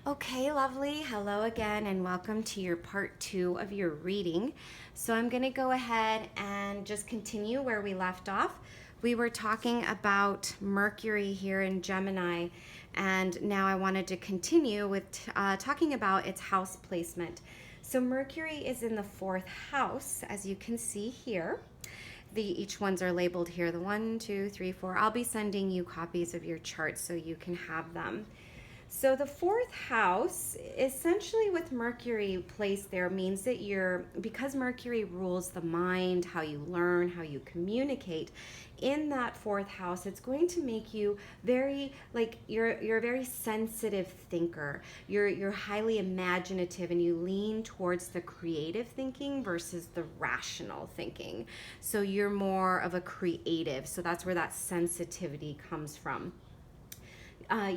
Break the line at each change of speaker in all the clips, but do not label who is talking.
Okay, lovely. Hello again, and welcome to your part 2 of your reading. So, I'm going to go ahead and just continue where we left off. We were talking about Mercury here in Gemini, and now I wanted to continue with talking about its house placement. So, Mercury is in the fourth house, as you can see here. Each ones are labeled here, the 1, 2, 3, 4. I'll be sending you copies of your charts so you can have them. So the fourth house, essentially with Mercury placed there, means that because Mercury rules the mind, how you learn, how you communicate, in that fourth house, it's going to make you very, like, you're a very sensitive thinker. You're highly imaginative, and you lean towards the creative thinking versus the rational thinking. So you're more of a creative. So that's where that sensitivity comes from.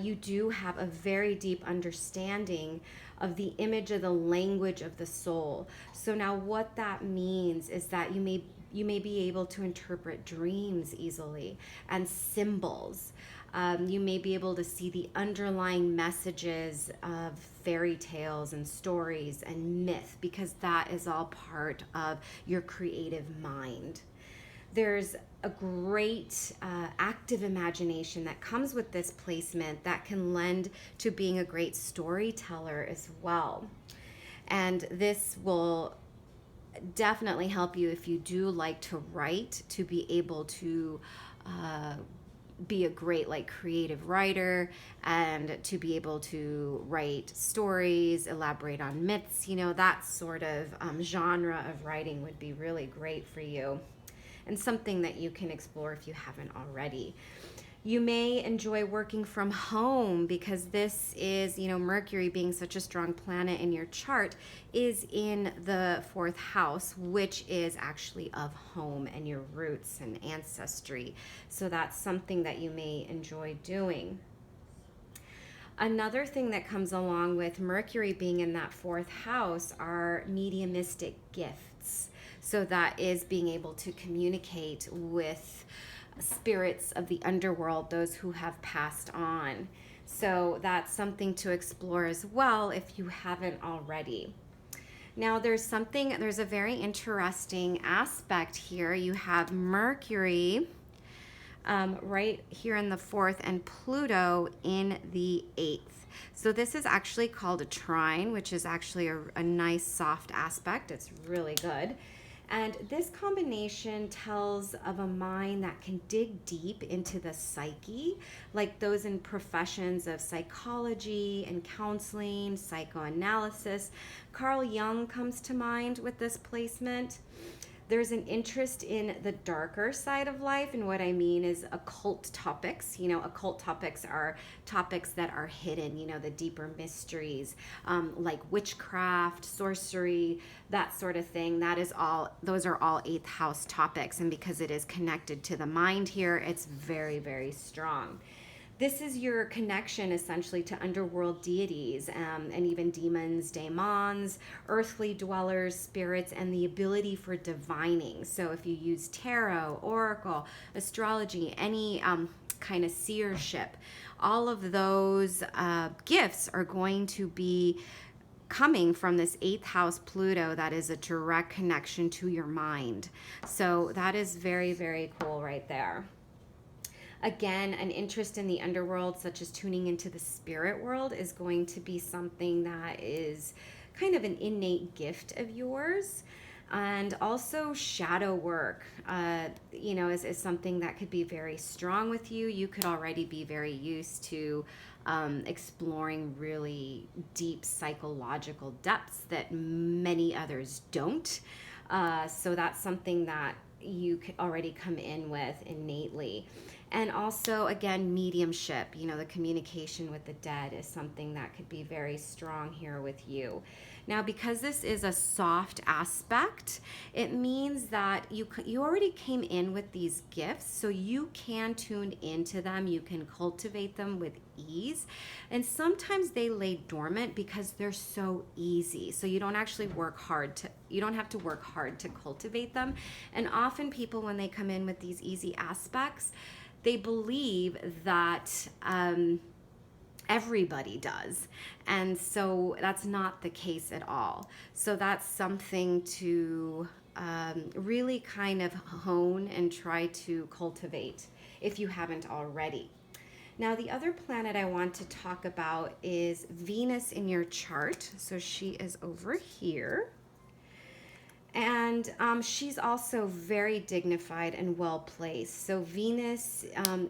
You do have a very deep understanding of the image of the language of the soul. So now what that means is that you may be able to interpret dreams easily and symbols. You may be able to see the underlying messages of fairy tales and stories and myth, because that is all part of your creative mind. There's a great active imagination that comes with this placement that can lend to being a great storyteller as well. And this will definitely help you if you do like to write, to be able to be a great creative writer, and to be able to write stories, elaborate on myths. That sort of genre of writing would be really great for you, and something that you can explore if you haven't already. You may enjoy working from home, because this is, Mercury being such a strong planet in your chart is in the fourth house, which is actually of home and your roots and ancestry. So that's something that you may enjoy doing. Another thing that comes along with Mercury being in that fourth house are mediumistic gifts. So that is being able to communicate with spirits of the underworld, those who have passed on. So that's something to explore as well if you haven't already. Now there's a very interesting aspect here. You have Mercury right here in the fourth, and Pluto in the eighth. So this is actually called a trine, which is actually a nice soft aspect. It's really good. And this combination tells of a mind that can dig deep into the psyche, like those in professions of psychology and counseling, psychoanalysis. Carl Jung comes to mind with this placement. There's an interest in the darker side of life, and what I mean is occult topics. Occult topics are topics that are hidden, the deeper mysteries, like witchcraft, sorcery, that sort of thing. Those are all eighth house topics, and because it is connected to the mind here, it's very, very strong. This is your connection essentially to underworld deities, and even demons, daemons, earthly dwellers, spirits, and the ability for divining. So if you use tarot, oracle, astrology, any kind of seership, all of those gifts are going to be coming from this eighth house Pluto that is a direct connection to your mind. So that is very, very cool right there. Again, an interest in the underworld, such as tuning into the spirit world, is going to be something that is kind of an innate gift of yours. And also shadow work, is something that could be very strong with you. You could already be very used to exploring really deep psychological depths that many others don't. So that's something that you could already come in with innately. And also, again, mediumship, the communication with the dead is something that could be very strong here with you. Now, because this is a soft aspect, it means that you already came in with these gifts, so you can tune into them, you can cultivate them with ease. And sometimes they lay dormant because they're so easy. So you don't have to work hard to cultivate them. And often people, when they come in with these easy aspects, they believe that everybody does. And so that's not the case at all. So that's something to really kind of hone and try to cultivate if you haven't already. Now, the other planet I want to talk about is Venus in your chart. So she is over here. And she's also very dignified and well placed. So Venus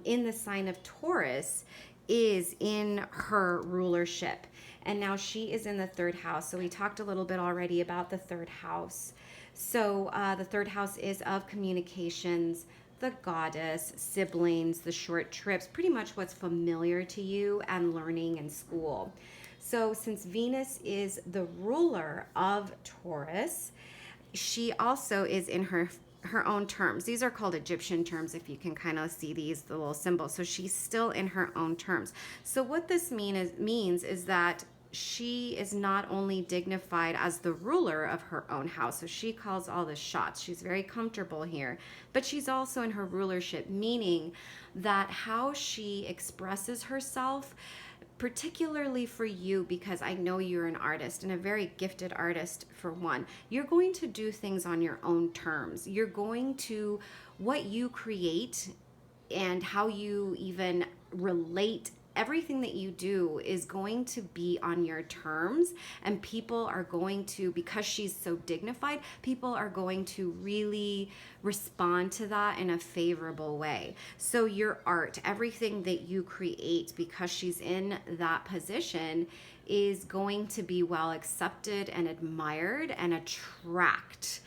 in the sign of Taurus is in her rulership. And now she is in the third house. So we talked a little bit already about the third house. So the third house is of communications, the goddess, siblings, the short trips, pretty much what's familiar to you, and learning in school. So since Venus is the ruler of Taurus, she also is in her own terms. These are called Egyptian terms, if you can kind of see these, the little symbols. So she's still in her own terms. So what this means is that she is not only dignified as the ruler of her own house, so she calls all the shots. She's very comfortable here, but she's also in her rulership, meaning that how she expresses herself, particularly for you, because I know you're an artist and a very gifted artist for one, you're going to do things on your own terms. You're going to, what you create and how you even relate, everything that you do is going to be on your terms, and people are going to, because she's so dignified, people are going to really respond to that in a favorable way. So your art, everything that you create, because she's in that position, is going to be well accepted and admired and attract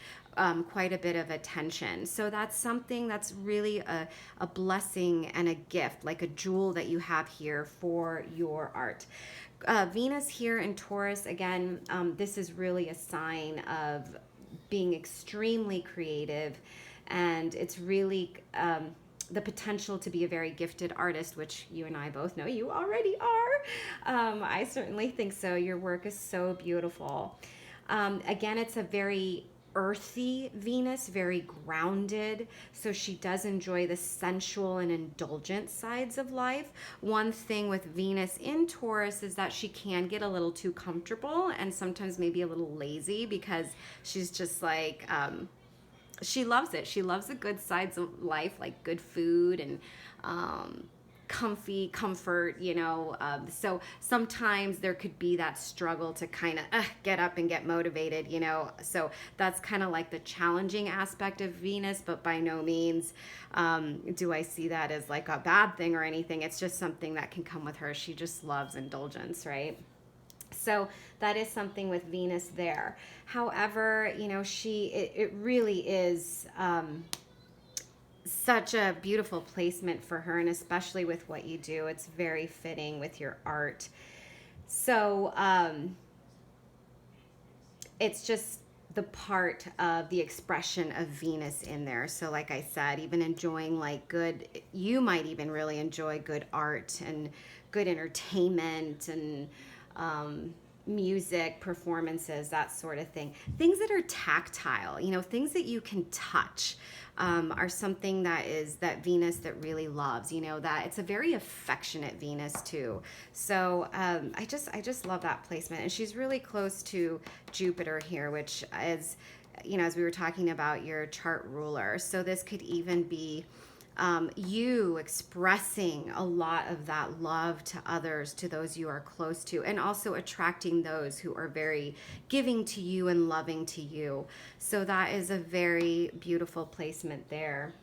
quite a bit of attention. So that's something that's really a blessing and a gift, like a jewel that you have here for your art. Venus here in Taurus, again, this is really a sign of being extremely creative, and it's really the potential to be a very gifted artist, which you and I both know you already are. I certainly think so. Your work is so beautiful. Again, it's a very earthy Venus, very grounded. So she does enjoy the sensual and indulgent sides of life. One thing with Venus in Taurus is that she can get a little too comfortable and sometimes maybe a little lazy, because she's just like, she loves it. She loves the good sides of life, like good food and comfort, you know. So sometimes there could be that struggle to kind of get up and get motivated, you know. So that's kind of like the challenging aspect of Venus, but by no means do I see that as like a bad thing or anything. It's just something that can come with her. She just loves indulgence, right? So that is something with Venus there. However, you know, it really is such a beautiful placement for her, and especially with what you do, it's very fitting with your art. So it's just the part of the expression of Venus in there. So like I said, even enjoying like good, you might even really enjoy good art and good entertainment and music, performances, that sort of thing. Things that are tactile, you know, things that you can touch are something that Venus that really loves, you know, that it's a very affectionate Venus too. So I just love that placement. And she's really close to Jupiter here, which is, you know, as we were talking about, your chart ruler. So this could even be you expressing a lot of that love to others, to those you are close to, and also attracting those who are very giving to you and loving to you. So that is a very beautiful placement there.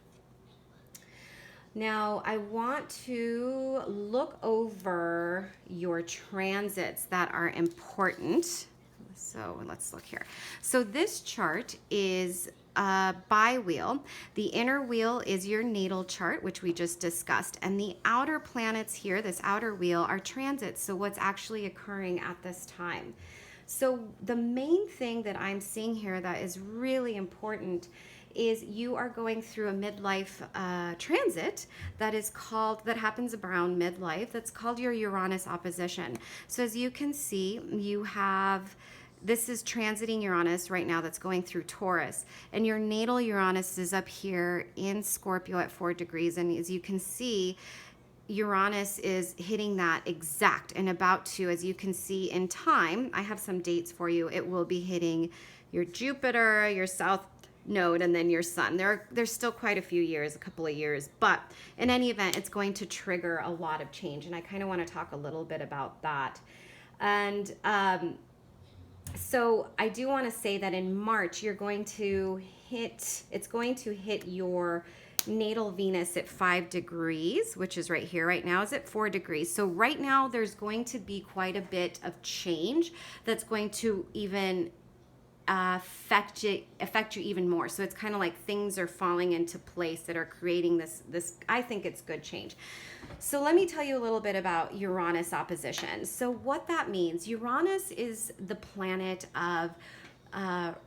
Now, I want to look over your transits that are important. So let's look here. So this chart is bi-wheel. The inner wheel is your natal chart, which we just discussed. And the outer planets here, this outer wheel, are transits. So what's actually occurring at this time. So the main thing that I'm seeing here that is really important is you are going through a midlife transit that happens around midlife. That's called your Uranus opposition. So as you can see, this is transiting Uranus right now that's going through Taurus. And your natal Uranus is up here in Scorpio at 4 degrees. And as you can see, Uranus is hitting that exact and about to, as you can see in time, I have some dates for you. It will be hitting your Jupiter, your South Node, and then your Sun. There's still quite a few years, a couple of years, but in any event, it's going to trigger a lot of change, and I kind of want to talk a little bit about that. And so I do want to say that in March, it's going to hit your natal Venus at 5 degrees, which is right here. Right now is at 4 degrees. So right now there's going to be quite a bit of change that's going to even affect you even more. So it's kind of like things are falling into place that are creating this I think it's good change. So let me tell you a little bit about Uranus opposition. So what that means, Uranus is the planet of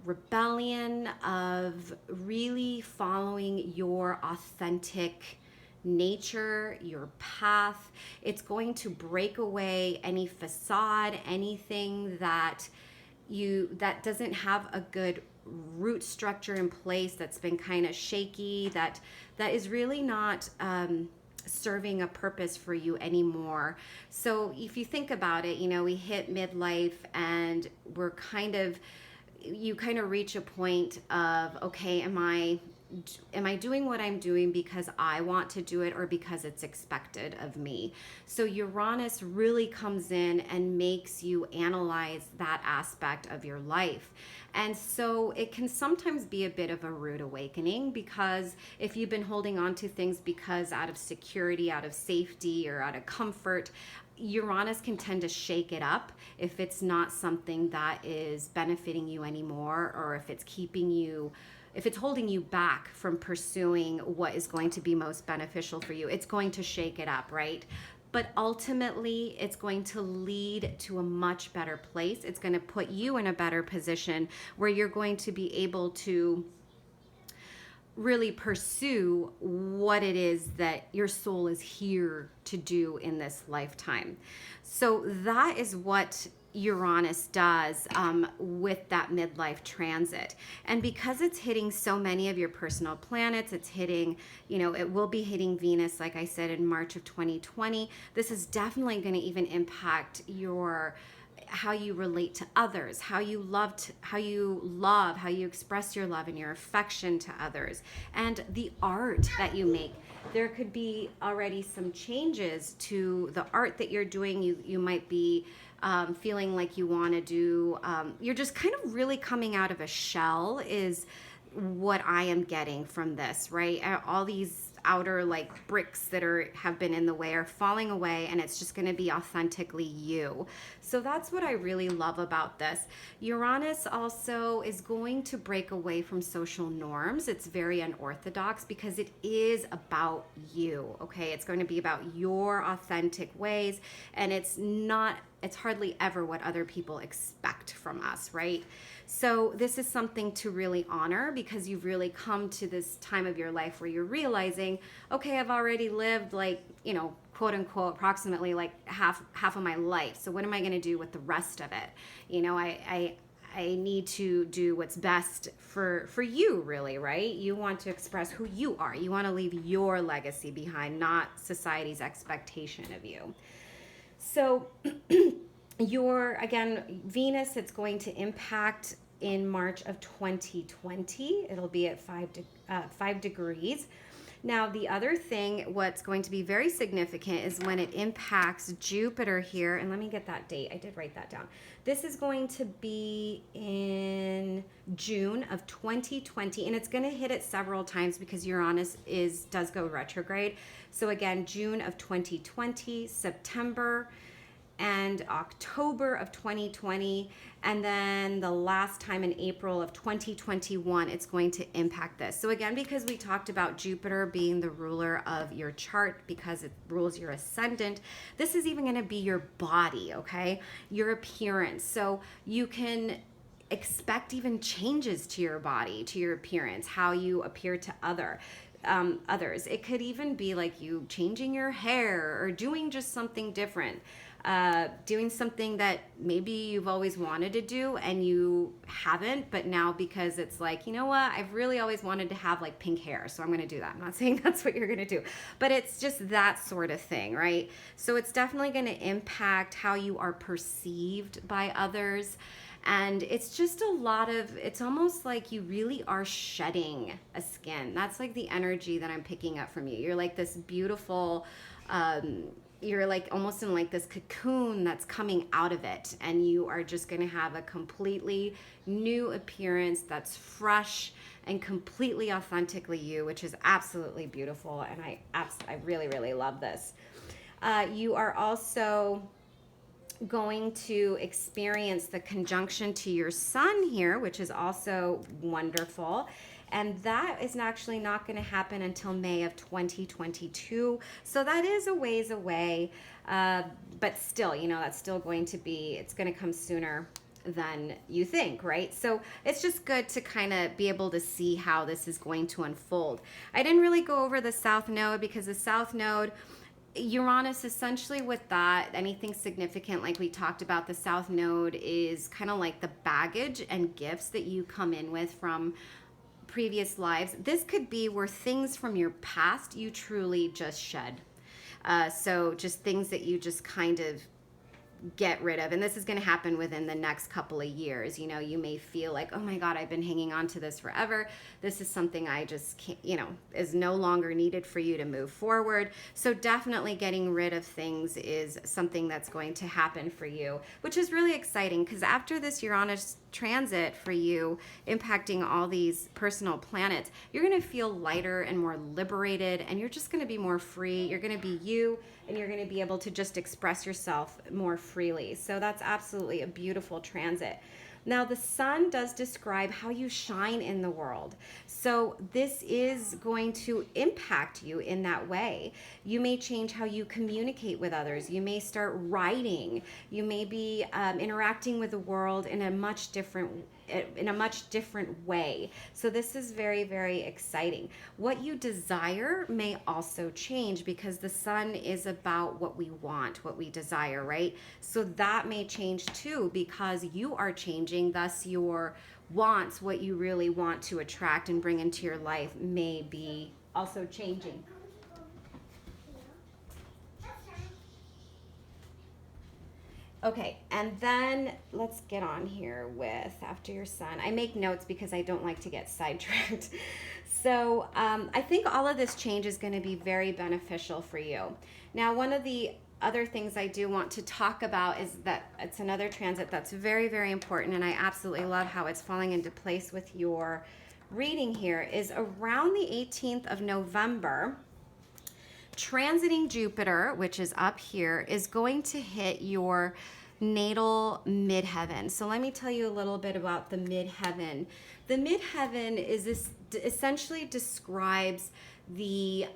rebellion, of really following your authentic nature, your path. It's going to break away any facade, anything that doesn't have a good root structure in place, that's been kind of shaky, that is really not serving a purpose for you anymore. So if you think about it, we hit midlife and you kind of reach a point of, okay, am I doing what I'm doing because I want to do it or because it's expected of me? So Uranus really comes in and makes you analyze that aspect of your life. And so it can sometimes be a bit of a rude awakening, because if you've been holding on to things because out of security, out of safety, or out of comfort, Uranus can tend to shake it up if it's not something that is benefiting you anymore, or if it's holding you back from pursuing what is going to be most beneficial for you. It's going to shake it up, right? But ultimately, it's going to lead to a much better place. It's going to put you in a better position where you're going to be able to really pursue what it is that your soul is here to do in this lifetime. So that is what Uranus does with that midlife transit. And because it's hitting so many of your personal planets, it's hitting, it will be hitting Venus, like I said, in March of 2020. This is definitely going to even impact how you relate to others, how you express your love and your affection to others, and the art that you make. There could be already some changes to the art that you're doing. You might be feeling like you want to do, you're just kind of really coming out of a shell is what I am getting from this, right? All these outer bricks that have been in the way are falling away, and it's just going to be authentically you. So that's what I really love about this. Uranus also is going to break away from social norms. It's very unorthodox because it is about you, okay? It's going to be about your authentic ways, and it's hardly ever what other people expect from us, right? So this is something to really honor, because you've really come to this time of your life where you're realizing, okay, I've already lived quote unquote, approximately half of my life. So what am I going to do with the rest of it? I need to do what's best for you, really, right? You want to express who you are. You want to leave your legacy behind, not society's expectation of you. So Venus, it's going to impact in March of 2020. It'll be at 5 degrees. Now, the other thing, what's going to be very significant is when it impacts Jupiter here. And let me get that date. I did write that down. This is going to be in June of 2020, and it's going to hit it several times because Uranus does go retrograde. So again, June of 2020, September, and October of 2020, and then the last time in April of 2021, it's going to impact this. So again, because we talked about Jupiter being the ruler of your chart because it rules your ascendant, this is even going to be your body, okay? Your appearance. So you can expect even changes to your body, to your appearance, how you appear to others. It could even be like you changing your hair or doing just something different. doing something that maybe you've always wanted to do and you haven't, but now because it's like, you know what, I've really always wanted to have like pink hair, so I'm going to do that. I'm not saying that's what you're going to do, but it's just that sort of thing, right? So it's definitely going to impact how you are perceived by others. And it's just a lot of, it's almost like you really are shedding a skin. That's like the energy that I'm picking up from you. You're like this beautiful, you're like almost in like this cocoon that's coming out of it, and you are just going to have a completely new appearance that's fresh and completely authentically you, which is absolutely beautiful. And I really, really love this. You are also going to experience the conjunction to your sun here, which is also wonderful. And that is actually not going to happen until May of 2022. So that is a ways away. But still, you know, that's still going to be, it's going to come sooner than you think, right? So it's just good to kind of be able to see how this is going to unfold. I didn't really go over the South Node because the South Node, Uranus, essentially with that, anything significant like we talked about, the South Node is kind of like the baggage and gifts that you come in with from previous lives. This could be where things from your past you truly just shed. So just things that you just kind of get rid of. And this is going to happen within the next couple of years. You know, you may feel like, oh my God, I've been hanging on to this forever. This is something I just can't, you know, is no longer needed for you to move forward. So definitely getting rid of things is something that's going to happen for you, which is really exciting because after this Uranus transit for you impacting all these personal planets, you're going to feel lighter and more liberated, and you're just going to be more free. You're going to be you, and you're going to be able to just express yourself more freely. So that's absolutely a beautiful transit. Now, the sun does describe how you shine in the world. So this is going to impact you in that way. You may change how you communicate with others. You may start writing. You may be interacting with the world in a much different way. So this is very, very exciting. What you desire may also change because the sun is about what we want, what we desire, right? So that may change too because you are changing, thus your wants, what you really want to attract and bring into your life, may be also changing. Okay, and then let's get on here with after your sun. I make notes because I don't like to get sidetracked. So I think all of this change is going to be very beneficial for you. Now, one of the other things I do want to talk about is that it's another transit that's very, very important, and I absolutely love how it's falling into place with your reading here, is around the 18th of November, transiting Jupiter, which is up here, is going to hit your natal midheaven. So let me tell you a little bit about the midheaven. The midheaven is this essentially describes the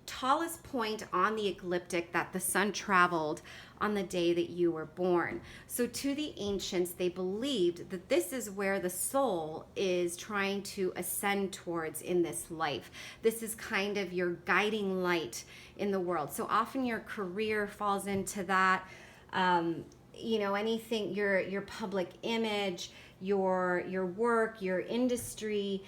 tallest point on the ecliptic that the sun traveled on the day that you were born. So to the ancients, they believed that this is where the soul is trying to ascend towards in this life. This is kind of your guiding light in the world. So often your career falls into that, you know, anything, your public image, your work, your industry,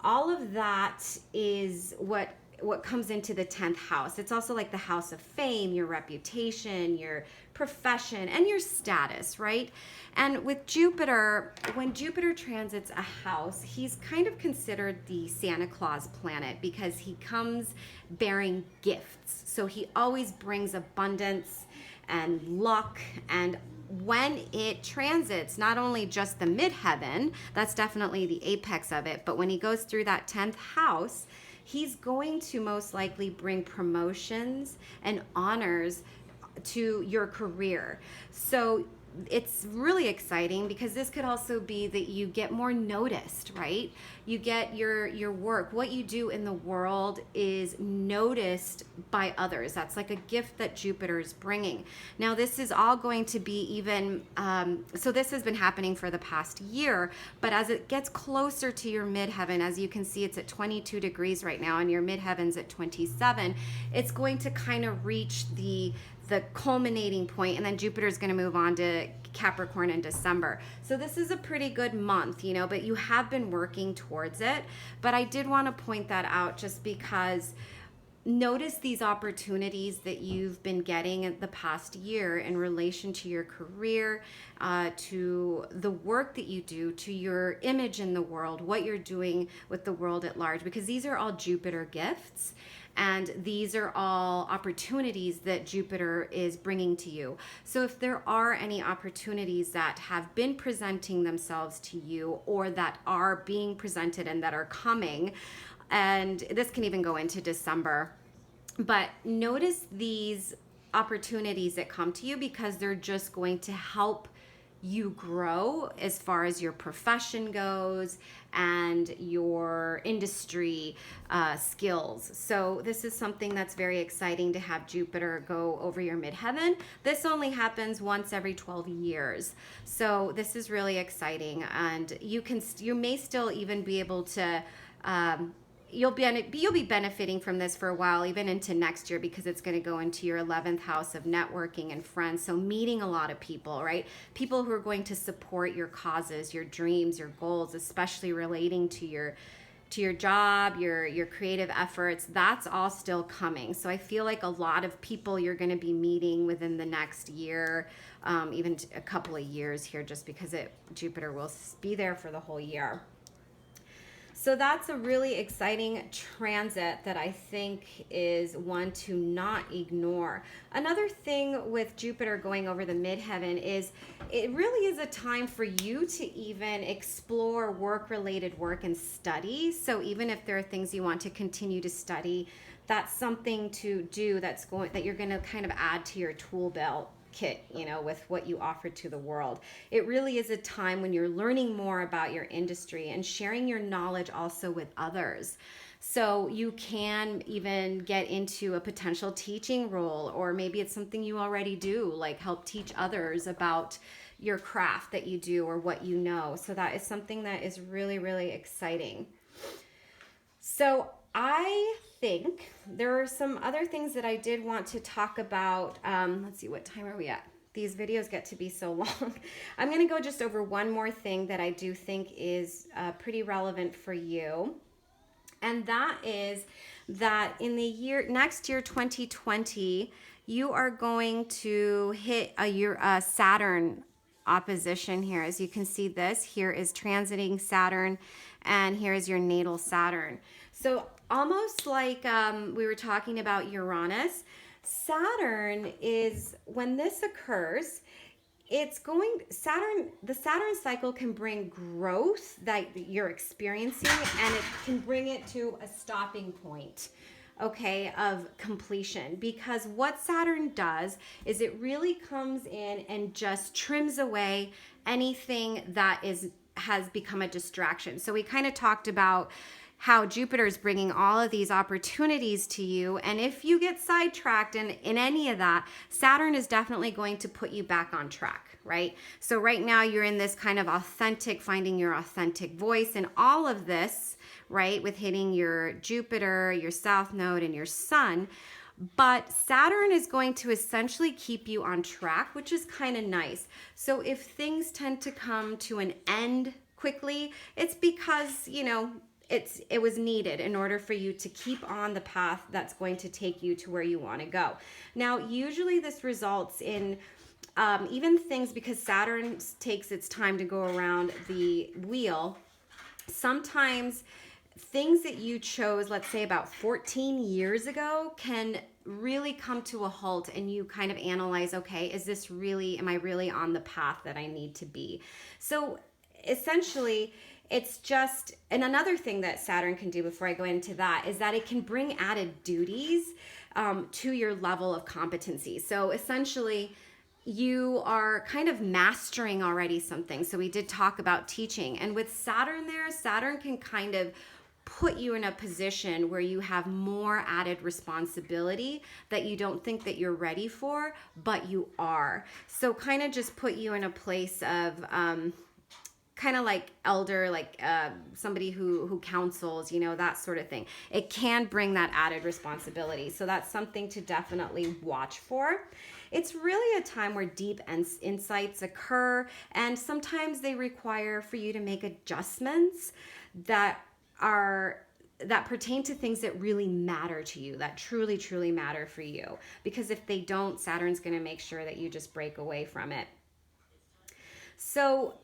all of that is what comes into the 10th house. It's also like the house of fame, your reputation, your profession, and your status, right? And with Jupiter, when Jupiter transits a house, he's kind of considered the Santa Claus planet because he comes bearing gifts. So he always brings abundance and luck. And when it transits, not only just the midheaven, that's definitely the apex of it, but when he goes through that 10th house, he's going to most likely bring promotions and honors to your career. So it's really exciting because this could also be that you get more noticed, right? You get your work, what you do in the world is noticed by others. That's like a gift that Jupiter is bringing. Now, this is all going to be even, so this has been happening for the past year, but as it gets closer to your midheaven, as you can see, it's at 22 degrees right now, and your midheaven's at 27, it's going to kind of reach the the culminating point, and then Jupiter is going to move on to Capricorn in December. So this is a pretty good month, you know, but you have been working towards it. But I did want to point that out just because notice these opportunities that you've been getting in the past year in relation to your career, to the work that you do, to your image in the world, what you're doing with the world at large, because these are all Jupiter gifts. And these are all opportunities that Jupiter is bringing to you. So if there are any opportunities that have been presenting themselves to you, or that are being presented and that are coming, and this can even go into December, but notice these opportunities that come to you because they're just going to help you grow as far as your profession goes and your industry skills. So this is something that's very exciting to have Jupiter go over your midheaven. This only happens once every 12 years. So this is really exciting, and you may still even be able to you'll be benefiting from this for a while, even into next year, because it's going to go into your 11th house of networking and friends. So meeting a lot of people, right? People who are going to support your causes, your dreams, your goals, especially relating to your job, your creative efforts. That's all still coming. So I feel like a lot of people you're going to be meeting within the next year, even a couple of years here, just because Jupiter will be there for the whole year. So that's a really exciting transit that I think is one to not ignore. Another thing with Jupiter going over the midheaven is it really is a time for you to even explore work-related work and study. So even if there are things you want to continue to study, that's something to do that you're going to kind of add to your tool belt kit, you know, with what you offer to the world. It really is a time when you're learning more about your industry and sharing your knowledge also with others. So you can even get into a potential teaching role, or maybe it's something you already do, like help teach others about your craft that you do or what you know. So that is something that is really, really exciting. So I think there are some other things that I did want to talk about. Let's see, what time are we at? These videos get to be so long. I'm going to go just over one more thing that I do think is pretty relevant for you. And that is that in the next year, 2020, you are going to hit a Saturn opposition here. As you can see, this here is transiting Saturn, and here is your natal Saturn. So almost like we were talking about Uranus, Saturn is, when this occurs, the Saturn cycle can bring growth that you're experiencing, and it can bring it to a stopping point, okay, of completion. Because what Saturn does is it really comes in and just trims away anything that has become a distraction. So we kind of talked about how Jupiter is bringing all of these opportunities to you. And if you get sidetracked in any of that, Saturn is definitely going to put you back on track, right? So right now you're in this kind of finding your authentic voice and all of this, right? With hitting your Jupiter, your South Node, and your Sun. But Saturn is going to essentially keep you on track, which is kind of nice. So if things tend to come to an end quickly, it's because, you know, it was needed in order for you to keep on the path that's going to take you to where you want to go. Now, usually this results in even things, because Saturn takes its time to go around the wheel, sometimes things that you chose, let's say about 14 years ago, can really come to a halt, and you kind of analyze, okay, am I really on the path that I need to be? So essentially, it's just, and another thing that Saturn can do before I go into that is that it can bring added duties to your level of competency. So essentially, you are kind of mastering already something. So we did talk about teaching, and with Saturn there, Saturn can kind of put you in a position where you have more added responsibility that you don't think that you're ready for, but you are. So kind of just put you in a place of kind of like elder, like somebody who counsels, you know, that sort of thing. It can bring that added responsibility. So that's something to definitely watch for. it's really a time where deep insights occur, and sometimes they require for you to make adjustments that pertain to things that really matter to you, that truly, truly matter for you. Because if they don't, Saturn's going to make sure that you just break away from it. So,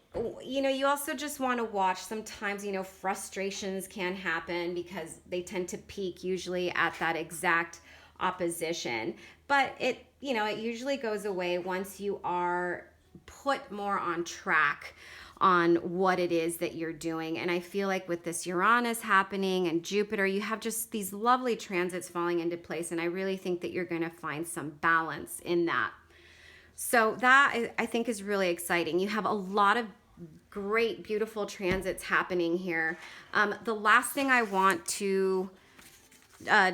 you also just want to watch. Sometimes, frustrations can happen because they tend to peak usually at that exact opposition. But it usually goes away once you are put more on track on what it is that you're doing. And I feel like with this Uranus happening and Jupiter, you have just these lovely transits falling into place. And I really think that you're going to find some balance in that. So that, I think, is really exciting. You have a lot of great, beautiful transits happening here. The last thing I want to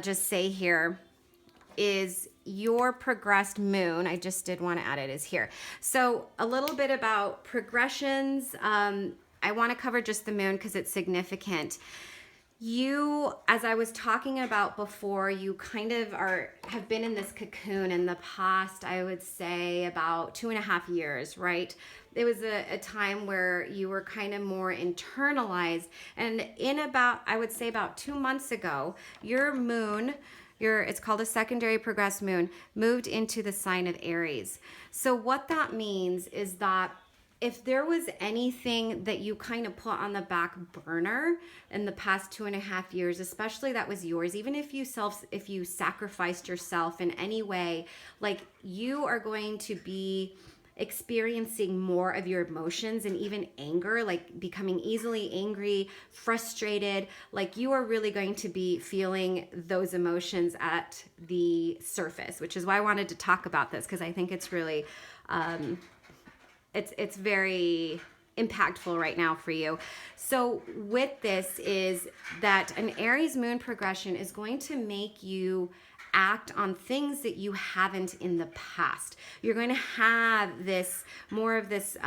just say here is your progressed moon. I just did want to add it, is here. So a little bit about progressions. I want to cover just the moon because it's significant. You, as I was talking about before, you kind of have been in this cocoon in the past, I would say about 2.5 years, right? It was a time where you were kind of more internalized. And I would say about 2 months ago, your moon, it's called a secondary progressed moon, moved into the sign of Aries. So what that means is that if there was anything that you kind of put on the back burner in the past 2.5 years, especially that was yours, even if you sacrificed yourself in any way, like, you are going to be experiencing more of your emotions and even anger, like becoming easily angry, frustrated. Like, you are really going to be feeling those emotions at the surface, which is why I wanted to talk about this, because I think it's really it's very impactful right now for you. So with this is that an Aries moon progression is going to make you act on things that you haven't in the past. You're going to have more of this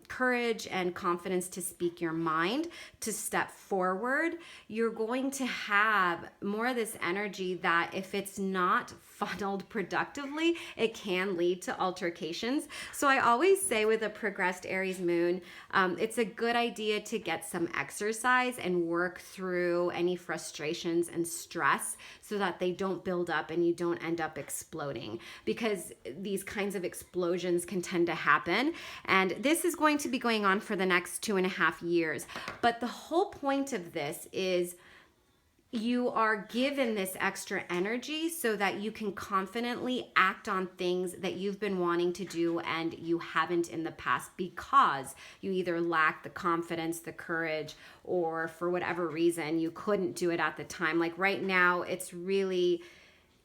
courage and confidence to speak your mind, to step forward. You're going to have more of this energy that, if it's not funneled productively, it can lead to altercations. So I always say with a progressed Aries moon, it's a good idea to get some exercise and work through any frustrations and stress so that they don't build up and you don't end up exploding, because these kinds of explosions can tend to happen. And this is going to be going on for the next 2.5 years. But the whole point of this is you are given this extra energy so that you can confidently act on things that you've been wanting to do and you haven't in the past, because you either lack the confidence, the courage, or for whatever reason you couldn't do it at the time. Like right now, it's really,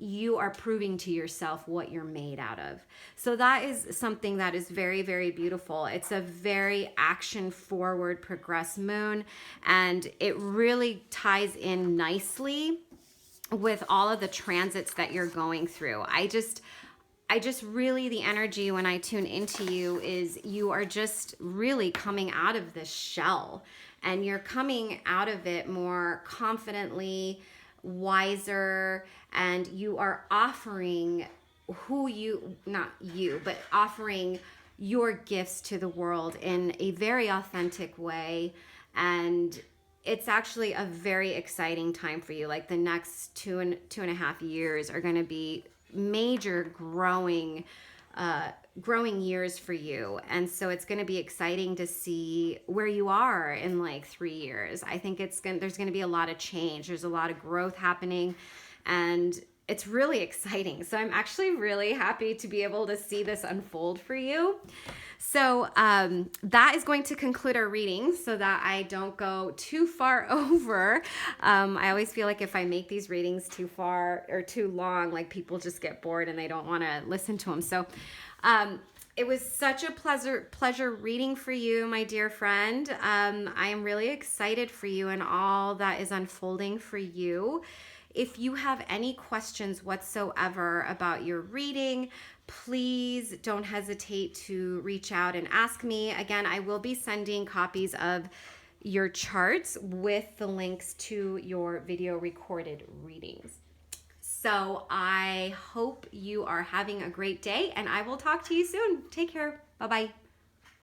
you are proving to yourself what you're made out of. So that is something that is very, very beautiful. It's a very action forward progressed moon, and it really ties in nicely with all of the transits that you're going through. I just really, the energy when I tune into you is you are just really coming out of this shell, and you're coming out of it more confidently, wiser, and you are offering offering your gifts to the world in a very authentic way. And it's actually a very exciting time for you. Like, the next 2.5 years are going to be major growing years for you. And so it's going to be exciting to see where you are in like 3 years. I think there's going to be a lot of change. There's a lot of growth happening, and it's really exciting. So I'm actually really happy to be able to see this unfold for you. So that is going to conclude our reading so that I don't go too far over. I always feel like if I make these readings too far or too long, like, people just get bored and they don't want to listen to them. So it was such a pleasure reading for you, my dear friend. I am really excited for you and all that is unfolding for you. If you have any questions whatsoever about your reading, please don't hesitate to reach out and ask me. Again, I will be sending copies of your charts with the links to your video recorded readings. So I hope you are having a great day, and I will talk to you soon. Take care. Bye-bye.